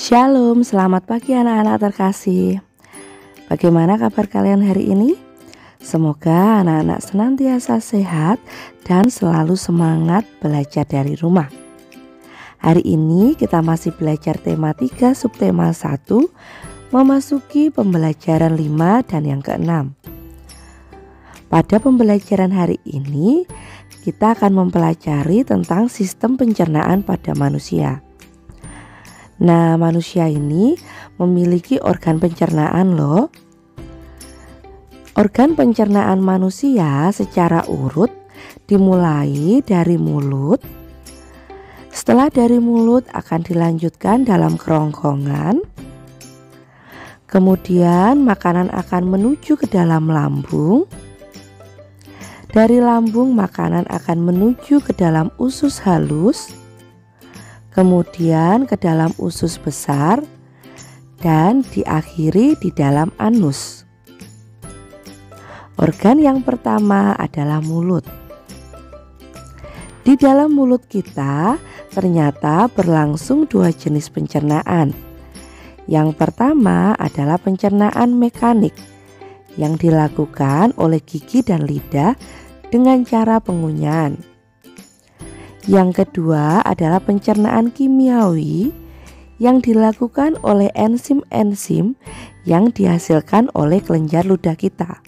Shalom, selamat pagi anak-anak terkasih. Bagaimana kabar kalian hari ini? Semoga anak-anak senantiasa sehat dan selalu semangat belajar dari rumah. Hari ini kita masih belajar tema 3 subtema 1, memasuki pembelajaran 5 dan yang ke-6. Pada pembelajaran hari ini kita akan mempelajari tentang sistem pencernaan pada manusia. Nah, manusia ini memiliki organ pencernaan loh. Organ pencernaan manusia secara urut dimulai dari mulut. Setelah dari mulut akan dilanjutkan dalam kerongkongan. Kemudian makanan akan menuju ke dalam lambung. Dari lambung makanan akan menuju ke dalam usus halus. Kemudian ke dalam usus besar dan diakhiri di dalam anus. Organ yang pertama adalah mulut. Di dalam mulut kita ternyata berlangsung dua jenis pencernaan. Yang pertama adalah pencernaan mekanik yang dilakukan oleh gigi dan lidah dengan cara pengunyahan. Yang kedua adalah pencernaan kimiawi yang dilakukan oleh enzim-enzim yang dihasilkan oleh kelenjar ludah kita.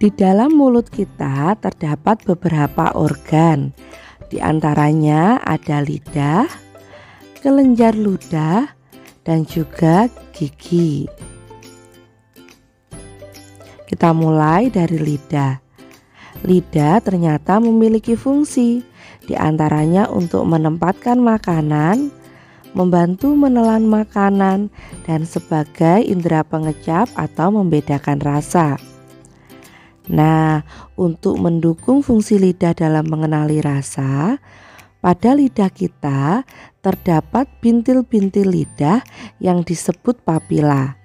Di dalam mulut kita terdapat beberapa organ. Di antaranya ada lidah, kelenjar ludah, dan juga gigi. Kita mulai dari lidah. Lidah ternyata memiliki fungsi, di antaranya untuk menempatkan makanan, membantu menelan makanan, dan sebagai indera pengecap atau membedakan rasa. Nah, untuk mendukung fungsi lidah dalam mengenali rasa, pada lidah kita terdapat bintil-bintil lidah yang disebut papila.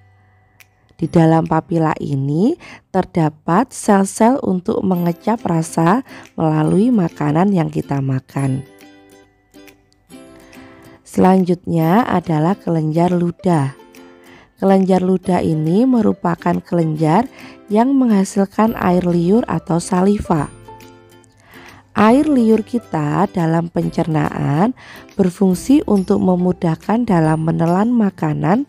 Di dalam papila ini terdapat sel-sel untuk mengecap rasa melalui makanan yang kita makan. Selanjutnya adalah kelenjar ludah. Kelenjar ludah ini merupakan kelenjar yang menghasilkan air liur atau saliva. Air liur kita dalam pencernaan berfungsi untuk memudahkan dalam menelan makanan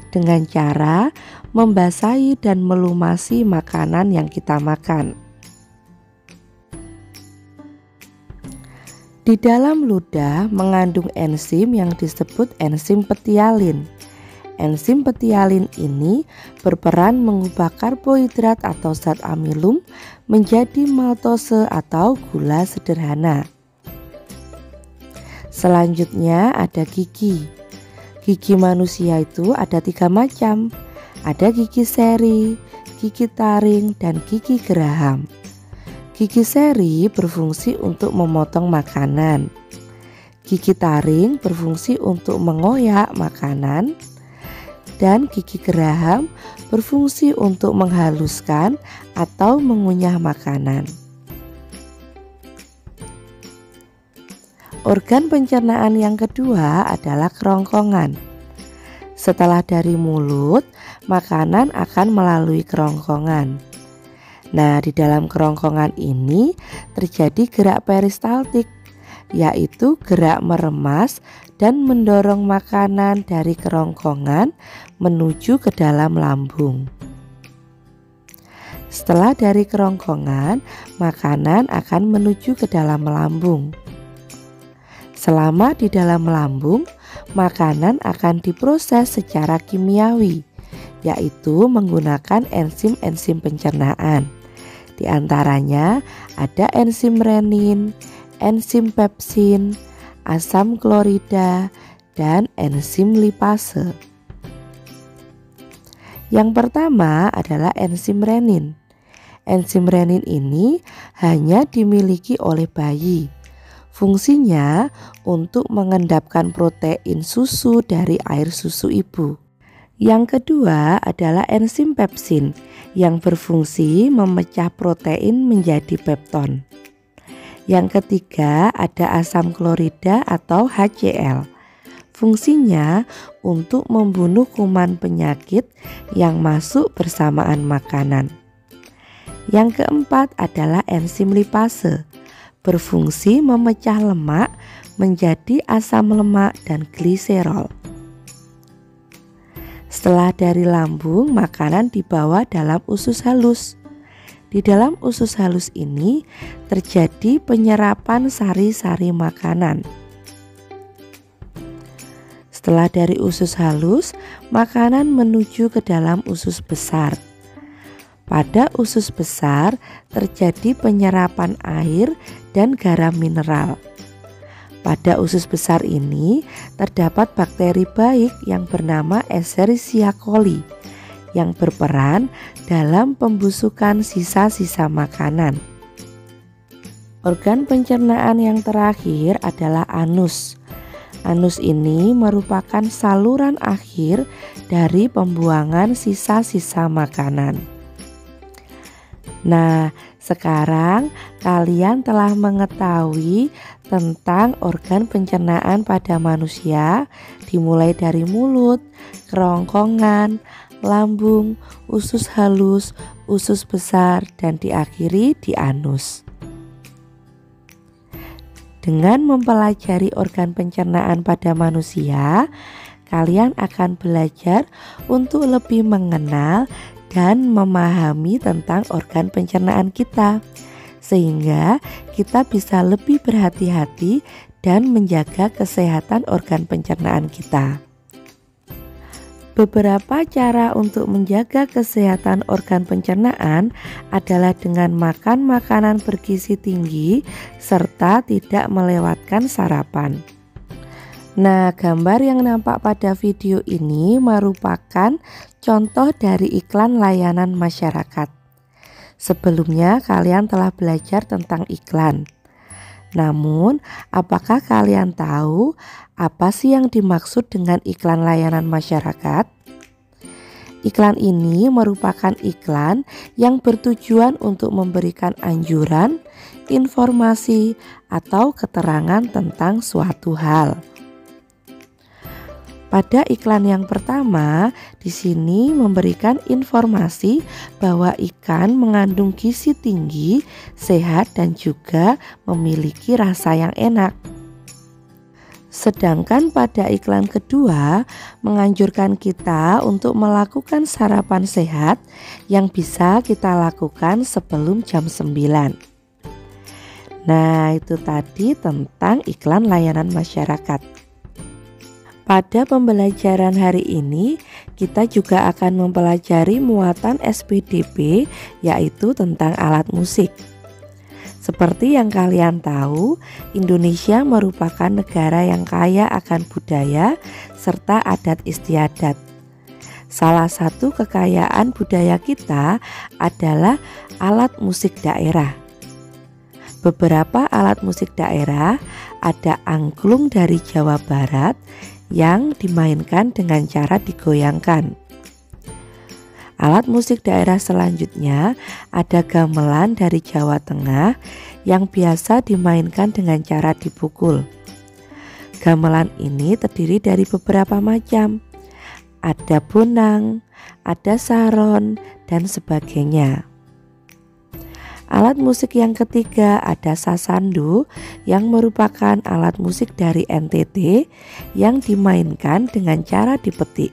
dengan cara membasahi dan melumasi makanan yang kita makan. Di dalam ludah mengandung enzim yang disebut enzim petialin. Enzim petialin ini berperan mengubah karbohidrat atau zat amilum menjadi maltose atau gula sederhana. Selanjutnya ada gigi. Gigi manusia itu ada 3 macam. Ada gigi seri, gigi taring, dan gigi geraham. Gigi seri berfungsi untuk memotong makanan. Gigi taring berfungsi untuk mengoyak makanan. Dan gigi geraham berfungsi untuk menghaluskan atau mengunyah makanan. Organ pencernaan yang kedua adalah kerongkongan. Setelah dari mulut, makanan akan melalui kerongkongan. Nah, di dalam kerongkongan ini terjadi gerak peristaltik, yaitu gerak meremas dan mendorong makanan dari kerongkongan menuju ke dalam lambung. Setelah dari kerongkongan, makanan akan menuju ke dalam lambung. Selama di dalam lambung, makanan akan diproses secara kimiawi, yaitu menggunakan enzim-enzim pencernaan. Di antaranya ada enzim renin, enzim pepsin, asam klorida, dan enzim lipase. Yang pertama adalah enzim renin. Enzim renin ini hanya dimiliki oleh bayi. Fungsinya untuk mengendapkan protein susu dari air susu ibu. Yang kedua adalah enzim pepsin yang berfungsi memecah protein menjadi pepton. Yang ketiga ada asam klorida atau HCl. Fungsinya untuk membunuh kuman penyakit yang masuk bersamaan makanan. Yang keempat adalah enzim lipase, berfungsi memecah lemak menjadi asam lemak dan gliserol. Setelah dari lambung, makanan dibawa dalam usus halus. Di dalam usus halus ini terjadi penyerapan sari-sari makanan. Setelah dari usus halus, makanan menuju ke dalam usus besar. Pada usus besar terjadi penyerapan air dan garam mineral. Pada usus besar ini terdapat bakteri baik yang bernama Escherichia coli yang berperan dalam pembusukan sisa-sisa makanan. Organ pencernaan yang terakhir adalah anus. Anus ini merupakan saluran akhir dari pembuangan sisa-sisa makanan. Nah, sekarang kalian telah mengetahui tentang organ pencernaan pada manusia, dimulai dari mulut, kerongkongan, lambung, usus halus, usus besar, dan diakhiri di anus. Dengan mempelajari organ pencernaan pada manusia, kalian akan belajar untuk lebih mengenal dan memahami tentang organ pencernaan kita, sehingga kita bisa lebih berhati-hati dan menjaga kesehatan organ pencernaan kita. Beberapa cara untuk menjaga kesehatan organ pencernaan adalah dengan makan makanan bergizi tinggi serta tidak melewatkan sarapan. Nah, gambar yang nampak pada video ini merupakan contoh dari iklan layanan masyarakat. Sebelumnya kalian telah belajar tentang iklan. Namun, apakah kalian tahu apa sih yang dimaksud dengan iklan layanan masyarakat? Iklan ini merupakan iklan yang bertujuan untuk memberikan anjuran, informasi, atau keterangan tentang suatu hal. Pada iklan yang pertama, di sini memberikan informasi bahwa ikan mengandung gizi tinggi, sehat, dan juga memiliki rasa yang enak. Sedangkan pada iklan kedua, menganjurkan kita untuk melakukan sarapan sehat yang bisa kita lakukan sebelum jam 9. Nah, itu tadi tentang iklan layanan masyarakat. Pada pembelajaran hari ini, kita juga akan mempelajari muatan SPDP, yaitu tentang alat musik. Seperti yang kalian tahu, Indonesia merupakan negara yang kaya akan budaya serta adat istiadat. Salah satu kekayaan budaya kita adalah alat musik daerah. Beberapa alat musik daerah ada angklung dari Jawa Barat yang dimainkan dengan cara digoyangkan. Alat musik daerah selanjutnya ada gamelan dari Jawa Tengah yang biasa dimainkan dengan cara dipukul. Gamelan ini terdiri dari beberapa macam. Ada bonang, ada saron, dan sebagainya. Alat musik yang ketiga ada sasando yang merupakan alat musik dari NTT yang dimainkan dengan cara dipetik.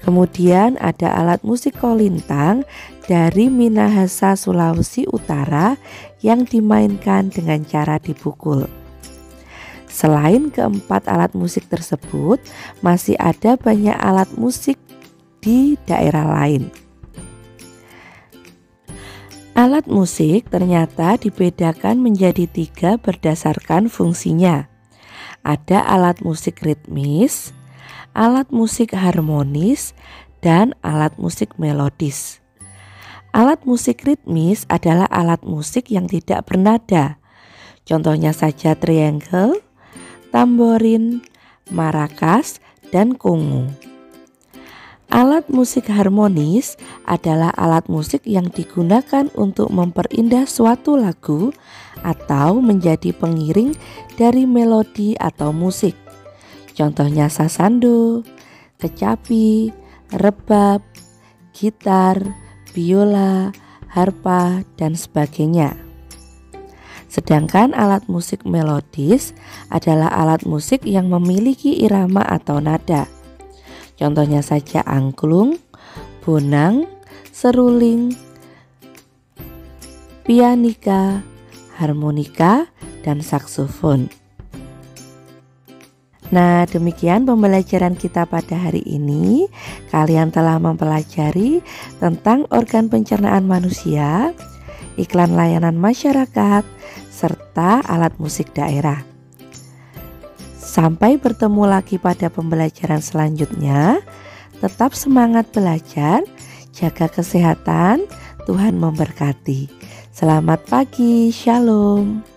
Kemudian ada alat musik kolintang dari Minahasa, Sulawesi Utara yang dimainkan dengan cara dipukul. Selain keempat alat musik tersebut, masih ada banyak alat musik di daerah lain. Alat musik ternyata dibedakan menjadi 3 berdasarkan fungsinya. Ada alat musik ritmis, alat musik harmonis, dan alat musik melodis. Alat musik ritmis adalah alat musik yang tidak bernada. Contohnya saja triangle, tamborin, maracas, dan kongo. Alat musik harmonis adalah alat musik yang digunakan untuk memperindah suatu lagu atau menjadi pengiring dari melodi atau musik. Contohnya sasando, kecapi, rebab, gitar, biola, harpa, dan sebagainya. Sedangkan alat musik melodis adalah alat musik yang memiliki irama atau nada. Contohnya saja angklung, bonang, seruling, pianika, harmonika, dan saksofon. Nah, demikian pembelajaran kita pada hari ini. Kalian telah mempelajari tentang organ pencernaan manusia, iklan layanan masyarakat, serta alat musik daerah. Sampai bertemu lagi pada pembelajaran selanjutnya. Tetap semangat belajar, jaga kesehatan, Tuhan memberkati. Selamat pagi, Shalom.